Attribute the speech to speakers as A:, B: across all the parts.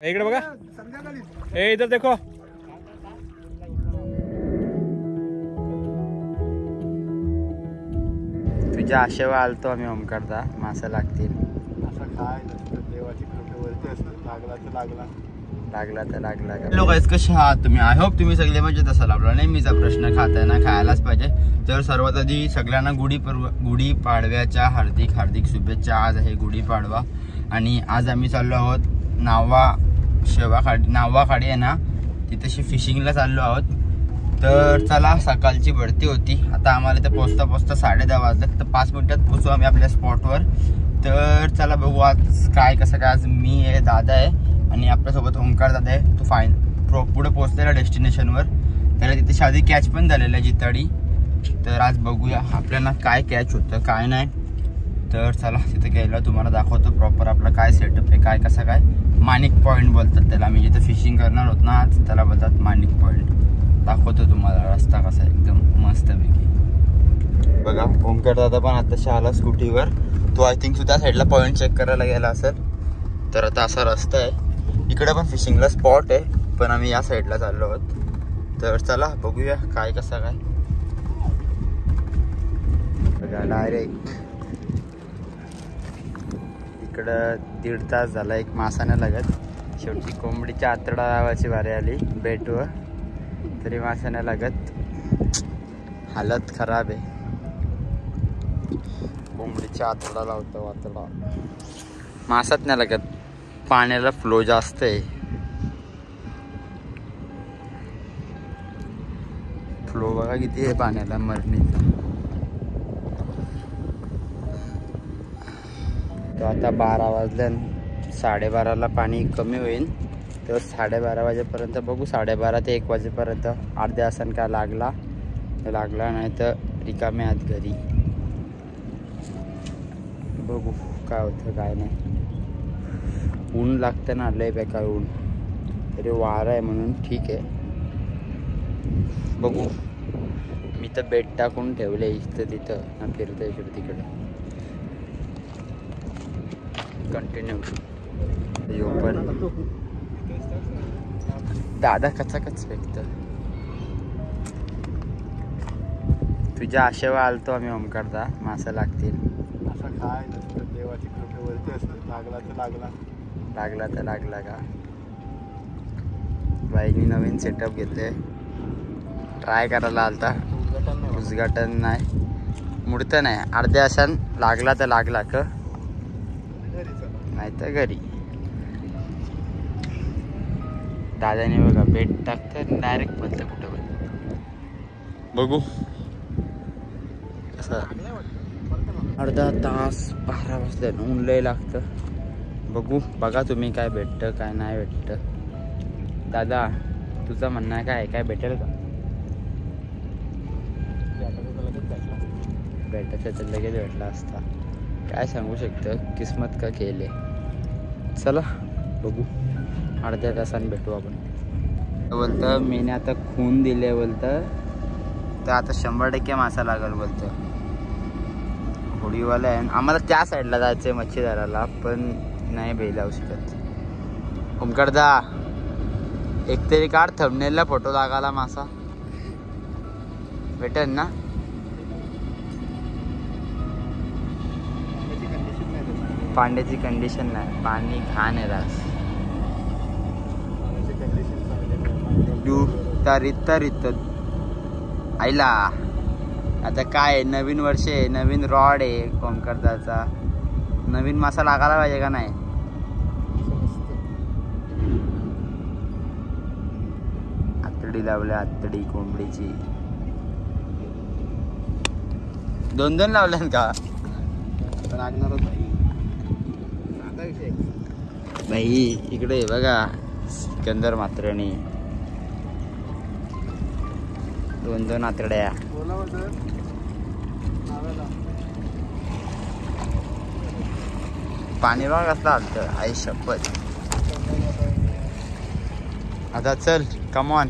A: इकडे बघा, ए इधर देखो. तुझ्या आशेवर आलतो आम्ही ओमकारदा, मासा लागतील. लागला तर लागला.
B: लोक कसे आहात तुम्ही? आय होप तुम्ही सगळे मजेत असाल. आपला नेहमीचा प्रश्न खाताय ना, खायलाच पाहिजे. तर सर्वात आधी सगळ्यांना गुढीपाडव्याच्या हार्दिक हार्दिक शुभेच्छा. आज आहे गुढीपाडवा आणि आज आम्ही चाललो आहोत नावाखाडी आहे ना, तिथेशी फिशिंगला चाललो आहोत. तर चला, सकाळची भरती होती. आता आम्हाला इथे पोचता 10:30 वाजले. तर 5 मिनिटात पोचू आम्ही आपल्या स्पॉटवर. तर चला बघू आज काय कसं काय. आज मी आहे, दादा आहे आणि आपल्यासोबत ओंकार दादा आहे. तो पुढे पोहोचलेला डेस्टिनेशनवर. त्याला तिथे शादी कॅच पण झालेला आहे, जिताडी. तर आज बघूया आपल्याला काय कॅच होतं काय नाही. तर चला तिथे गेला तुम्हाला दाखवतो प्रॉपर आपला काय सेटअप आहे, काय कसं काय. माणिक पॉईंट बोलतात त्याला. आम्ही जिथे फिशिंग करणार होत ना आज, त्याला बोलतात माणिक पॉईंट. दाखवतो तुम्हाला रस्ता कसा आहे, एकदम मस्तपैकी. बघा ओंकार दादा पण आताशा आला स्कूटीवर. तो आय थिंक त्या साईडला पॉईंट चेक करायला गेला असेल. तर आता असा रस्ता आहे. इकडे पण फिशिंगला स्पॉट आहे, पण आम्ही या साईडला चाललो आहोत. तर चला बघूया काय कसं काय. बघा डायरेक्ट इकडं 1.5 तास झाला एक मासा नाही लागत. शेवटी कोंबडीच्या आतडा लावायची वारी आली बेटवर, तरी मासा नाही लागत. हालत खराब आहे. कोंबडीच्या आतडा लावतो आतडा, मासाच नाही लागत. पाण्याला फ्लो जास्त आहे. फ्लो बघा किती आहे पाण्याला, मरणीचा. तो आता 12 वाजल्या, 12:30ला पाणी कमी होईल. तर 12:30 वाजेपर्यंत बघू. 12:30 ते 1 वाजेपर्यंत अर्ध्या तासाने काय लागला तर लागला, नाही तर रिकामे आत घरी. बघू काय होतं काय नाही. ऊन लागतं ना, लय बेकार ऊन. तरी वारा आहे म्हणून ठीक आहे. बघू. मी तर बेट टाकून ठेवले इथं तिथं ना, फिरतं इकडे तिकडे. Continue open. दादा कचाकच फेकतं. तुझ्या आशेवर आलतो आम्ही ओमकारदा, मासा लागतील.
C: असं काय नसतं, देवाची कृपेवरती असतं. लागला तर लागला.
B: लागला तर लागला का. बाईनी नवीन सेटअप घेतले, ट्राय करायला आलता. उद्घाटन नाही, मुडतं नाही. अर्ध्या अशान लागला तर लागला का, नाही तर घरी. दादाने बघा बेट टाकतं डायरेक्ट बदलं कुठं पण. बघू कसं. अर्धा तास 12 वाजले, ऊन लय लागतं. बघू बघा तुम्ही काय भेटतं काय नाही भेटतं. दादा तुझं म्हणणं काय भेटेल का? भेटायचं तर लगेच भेटला असता. काय सांगू शकतं, किस्मत का केले. चला बघू, अर्ध्या तासाने भेटू आपण. बोलतं मीने आता खून दिले, बोलतं तर आता 100% मासा लागल बोलतं. होडीवाला आहे. आम्हाला त्या साईडला जायचं आहे मच्छी धरायला, पण नाही बाई लावू शकत. ओमकारदा एकतरी काढ, थंबनेलला फोटो लागायला मासा भेटेल ना. पाण्याची कंडिशन नाही, पाणी घाण आहे रास. तरीत आईला आता काय, नवीन वर्ष आहे, नवीन रॉड आहे ओमकारदाचा. नवीन मासा लागायला पाहिजे का नाही. आतडी लावली, आतडी कोंबडीची 2-2 लावल्यान का लागणारच बाई. इकडे बघा सिकंदर मात्रणी 2-2 आतड्या. पाणी बघ कसलं आलतं, आई शपथ. आता चल कम ऑन.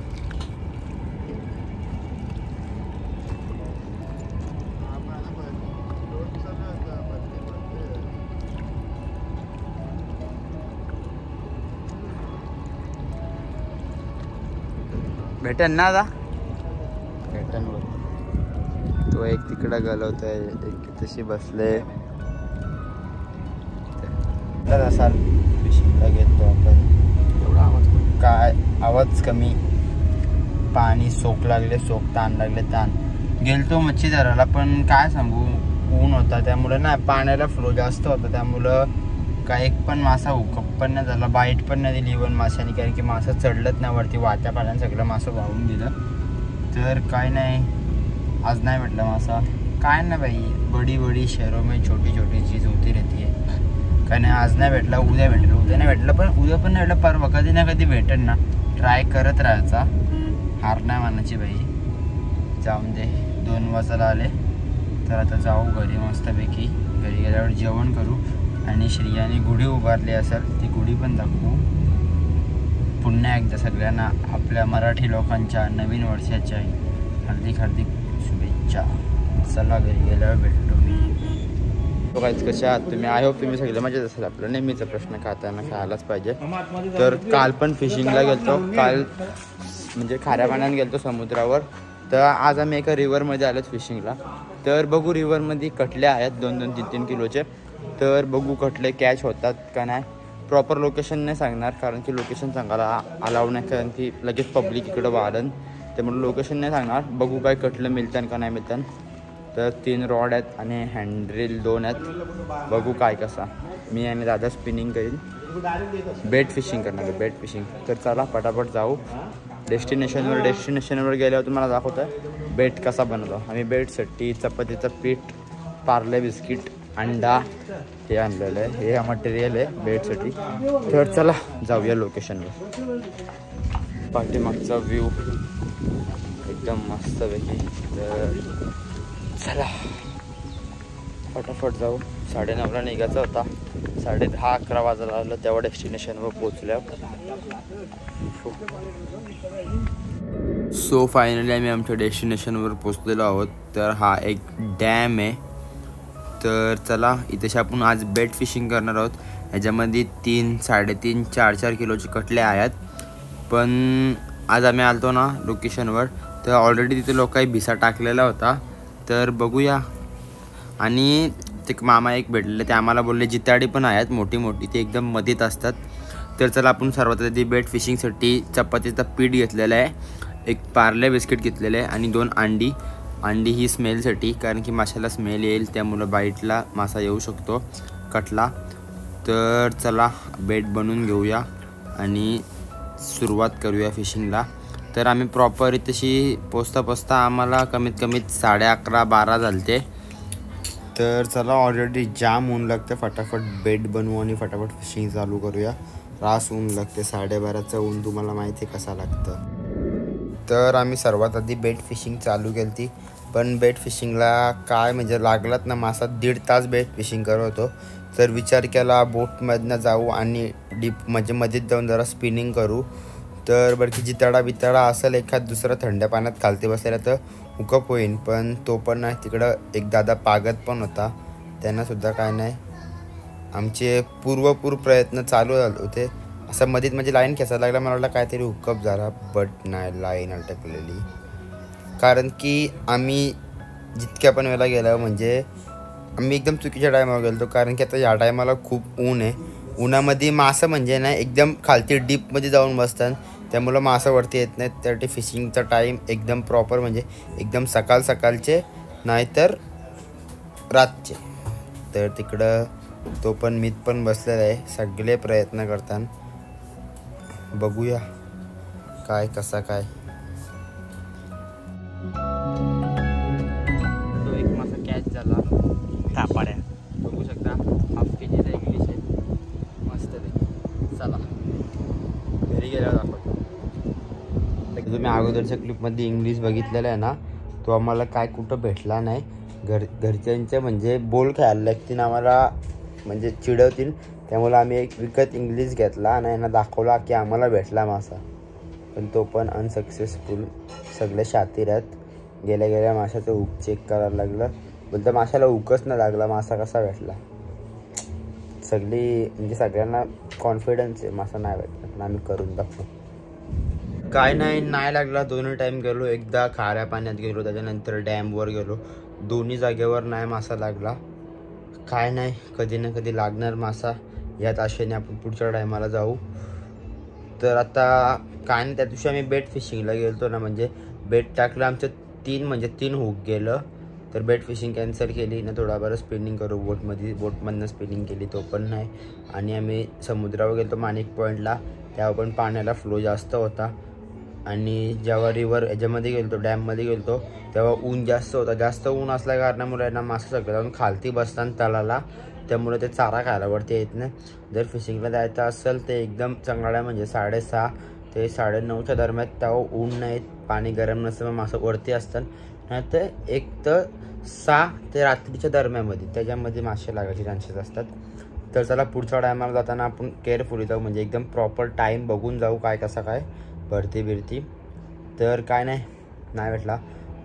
A: भेटेन ना आता
B: भेटन
A: तो एक तिकडं गलवतोय एक तशी बसले
B: तर असाल फिशिंगला गेलो आपण.
C: एवढा आवाज
B: काय आवाज कमी, पाणी सोक लागले सोक, ताण लागले ताण. गेलतो मच्छी धरायला पण काय सांगू ऊन होता त्यामुळे ना पाण्याला फ्लो जास्त होता त्यामुळं काय एक पण मासा हुकअप पण नाही झाला, बाईट पण नाही दिली इवन माशाने, कारण की मासा चढलंच नाही वरती, वाट्या पाण्याने सगळं मासं वाहून दिलं. तर काय नाही आज नाही भेटला मासा. काय ना भाई बडी बडी शहरों में छोटी छोटी चीज़ होती रहती है. काय नाही आज नाही भेटला, उद्या भेटलं, उद्या नाही भेटलं पण उद्या पण नाही भेटलं, परवा कधी ना कधी भेटेल ना. ट्राय करत राहायचा, हार नाही मानायची बाई. जाऊन दे 2 वाजता आले तर आता जाऊ घरी मस्तपैकी. घरी गेल्यावर जेवण करू आणि श्रियाने गुढी उभारली असेल ती गुढी पण दाखवू. पुन्हा एकदा सगळ्यांना आपल्या मराठी लोकांच्या नवीन वर्षाच्या हार्दिक हार्दिक शुभेच्छा. चला घरी गेल्यावर भेटतो मी. बघायचं कशा आहात तुम्ही? आय होप तुम्ही सगळे मजेत असेल. आपला नेहमीचा प्रश्न खाताना खायलाच पाहिजे. तर काल पण फिशिंगला गेलतो, काल म्हणजे खाऱ्या पाण्यात गेलतो समुद्रावर. तर आज आम्ही एका रिव्हरमध्ये आलोत फिशिंगला. तर बघू रिव्हरमध्ये कटले आहेत 2-2, 3-3 किलोचे. तर बघू कटले कॅच होतात का नाही. प्रॉपर लोकेशन नाही सांगणार कारण की लोकेशन सांगायला अलाउड नाही, कारण की लगेच पब्लिक इकडं वाढन, त्यामुळे लोकेशन नाही सांगणार. बघू काय कटलं मिळतं का नाही मिळतं. तर 3 रॉड आहेत आणि हँडरील 2 आहेत. बघू काय कसा. मी आणि दादा स्पिनिंग करीन, बेट फिशिंग करणार आहे, बेट फिशिंग. तर चला पटापट जाऊ डेस्टिनेशनवर गेल्यावर तुम्हाला दाखवतो आहे बेट कसा बनवतो. आम्ही बेटसाठी चपातीचं पीठ, पार्ले बिस्किट, अंडा हे आणलेलं आहे. हे मटेरियल आहे बेटसाठी. तर चला जाऊया लोकेशनवर. पाठीमागचा व्ह्यू एकदम मस्तपैकी. तर चला फटाफट जाऊ. 9:30ला निघायचा होता, 10:30-11 वाजायला आलं तेव्हा डेस्टिनेशनवर पोचल्या. सो फायनली आम्ही आमच्या डेस्टिनेशनवर पोचलेलो आहोत. तर हा एक डॅम आहे. तर चला इथे आपण आज बेट फिशिंग करणार आहोत. ह्याच्यामध्ये 3, 3.5, 4 किलोचे कटले आहेत. पण आज आम्ही आलतो ना लोकेशनवर तर ऑलरेडी तिथे लोकांनी भिसा टाकलेला होता. तर बघूया. आणि ते मामा एक भेटलेले, ते आम्हाला बोलले जिताडी पण आहेत मोठी मोठी, ते एकदम मधीत असतात. तर चला आपण सर्वात आधी बेट फिशिंगसाठी चपातीचं पीठ घेतलेलं आहे, एक पार्ले बिस्किट घेतलेलं आहे आणि 2 अंडी ही स्मेलसाठी, कारण की माशाला स्मेल येईल त्यामुळं बाईटला मासा येऊ शकतो कटला. तर चला बेट बनवून घेऊया आणि सुरुवात करूया फिशिंगला. तर आम्ही प्रॉपर इथेशी पोचता आम्हाला कमीत कमी 11:30-12 झालते. तर चला ऑलरेडी जाम ऊन लागते, फटाफट बेट बनवू आणि फटाफट फिशिंग चालू करूया. रास ऊन लागते, 12:30चं ऊन तुम्हाला माहिती आहे कसा लागतं. तर आम्ही सर्वात आधी बेट फिशिंग चालू केली ती. पण बेट फिशिंगला काय म्हणजे लागलात ना मासा 1.5 तास बेट फिशिंग करत होतो. तर विचार केला बोटमधनं जाऊ आणि डीप म्हणजे मध्येच जाऊन जरा स्पिनिंग करू. तर बरं की जिताडा असेल एखाद दुसरा थंड पाण्यात खालती बसायला तर हुकअप होईन, पण तो पण नाही. तिकडं एक दादा पागत पण होता, त्यांनासुद्धा काय नाही. आमचे पूर्वपूर प्रयत्न चालू झाले होते. असं मध्येच म्हणजे लाईन खेचायला लागला, मला वाटलं काहीतरी हुकअप झाला, बट नाही लाईन अटकलेली. कारण की आम्ही जितक्या पण वेळेला गेलो म्हणजे आम्ही एकदम चुकीच्या टायमावर गेलो. कारण की आता या टायमाला खूप ऊन आहे. उन्हामध्ये मासं म्हणजे ना एकदम खालती डीपमध्ये जाऊन बसतात, त्यामुळं मासं वरती येत नाहीत. त्यासाठी फिशिंगचा टाईम एकदम प्रॉपर म्हणजे एकदम सकाळचे नाहीतर रातचे. तर तिकडं तो पण मीत पण बसलेला आहे, सगळे प्रयत्न करतात. बघूया काय कसा काय. तो एक मासा कॅच झाला तापाड्या, बघू शकता. हाफ केजीचा इंग्लिश आहे मस्त आहे. चला घरी गेल्यावर दाखवतो. तुम्ही अगोदरच्या क्लिपमध्ये इंग्लिश बघितलेला आहे ना, तो आम्हाला काय कुठं भेटला नाही. घरच्यांचे म्हणजे बोल खेळायला लागतील आम्हाला, म्हणजे चिडवतील, त्यामुळे आम्ही एक विकत इंग्लिश घेतला आणि यांना दाखवला की आम्हाला भेटला मासा. पण तो पण अनसक्सेसफुल. सगळे शातीर आहेत. गेल्या माशाचं हुक चेक करायला लागलं, बोलतं माशाला हुकच नाही लागला, मासा कसा भेटला. सगळी म्हणजे सगळ्यांना कॉन्फिडन्स आहे मासा नाही भेटला, पण आम्ही करून दाखवू. काय नाही लागला. दोन्ही टाइम गेलो, एकदा खाऱ्या पाण्यात गेलो, त्याच्यानंतर डॅमवर गेलो. दोन्ही जागेवर नाही मासा लागला. काय नाही, कधी ना कधी लागणार मासा. यात आशेने आपण पुढच्या टायमाला जाऊ. तर आता काय नाही, त्या दिवशी आम्ही बेट फिशिंगला गेलो ना, म्हणजे बेट टाकलं आमचं 3 हुक गेलं. तर बेट फिशिंग कॅन्सल केली ना, थोडा बरं स्पिनिंग करू बोटमधनं स्पिनिंग केली, तो पण नाही. आणि आम्ही समुद्रावर गेलो माणिक पॉईंटला, तेव्हा पण पाण्याला फ्लो जास्त होता. आणि जेव्हा रिव्हर याच्यामध्ये गेलो डॅममध्ये गेलो तेव्हा ऊन जास्त होता. जास्त ऊन असल्या कारणामुळे ना मासा सगळं जाऊन खालती बसताना तलाला, त्यामुळे ते चारा खायला वरती येत नाही. जर फिशिंगला जायचं असेल तर एकदम चांगला म्हणजे 6:30 ते 9:30च्या दरम्यान, तेव्हा ऊन नाही, पाणी गरम नसतं, मग मासा वरती असतात. नाही तर 1 तर 6 ते रात्रीच्या दरम्यानमध्ये त्याच्यामध्ये मासे लागायचे चान्सेस असतात. तर चला पुढच्या टायमाला जाताना आपण केअरफुली जाऊ, म्हणजे एकदम प्रॉपर टाईम बघून जाऊ काय कसं काय भरती. तर काय नाही भेटला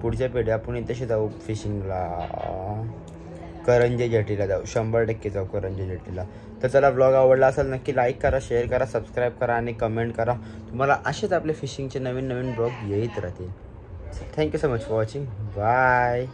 B: पुढच्या पिढी आपण इथेशी जाऊ फिशिंगला, करंजे जेटीला जाऊ, 100% जाऊ करंजे जेटीला. तर चला ब्लॉग आवडला असेल नक्की लाईक करा, शेअर करा, सबस्क्राईब करा आणि कमेंट करा. तुम्हाला असेच आपले फिशिंगचे नवीन ब्लॉग येत राहतील. Thank you so much for watching. Bye.